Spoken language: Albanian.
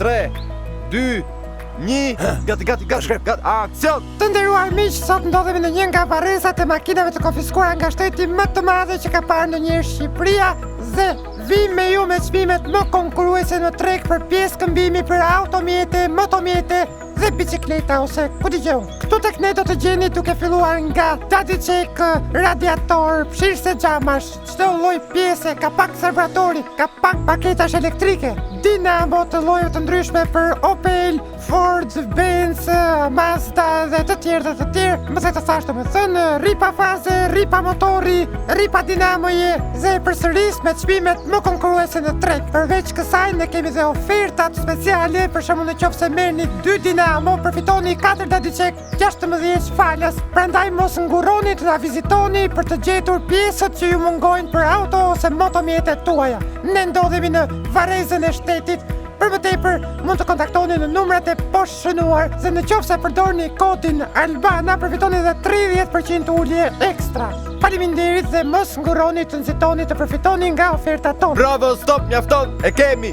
3, 2, 1, gati, aksion! Të nderuar miq, sot ndodhemi në një nga varrezat e makinave të konfiskuara nga shteti më të madhe që ka parë ndonjëherë Shqipëria dhe vim me ju me çmimet më konkurruese në treg për pjesë këmbimi për automjete, motomjete dhe bicikleta ose ku dëgjon. Këtu tek ne do të gjeni duke filluar nga Dadicek, radiator, fshirëse xhamash, çdo lloj pjese, kapak serbratori, kapak paketash elektrike, dinamo të llojeve të ndryshme për Opel, Ford, Benz, Mazda dhe të tjerë. Më se të thash domethënë, ripa faze, ripa motori, ripa dinamoje dhe përsëris me çmimet më konkurruese në treg. Përveç kësaj ne kemi dhe ofertat speciale, për shembull nëse merrni 2 dinamo përfitoni 4 Dadicek 16 falas. Prandaj mos ngurroni të na vizitoni për të gjetur pjesët që ju mungojnë për auto ose motomjetet tuaja. Ne ndodhemi në varrezën e shtetit. Për më tepër mund të kontaktoni në numrat e poshtë shënuar dhe në qoftë se përdorni kodin Albana përfitoni edhe 30% ulje ekstra. Faleminderit dhe mos ngurroni të nxitoni të përfitoni nga ofertat tona. Bravo, stop, mjafton, e kemi!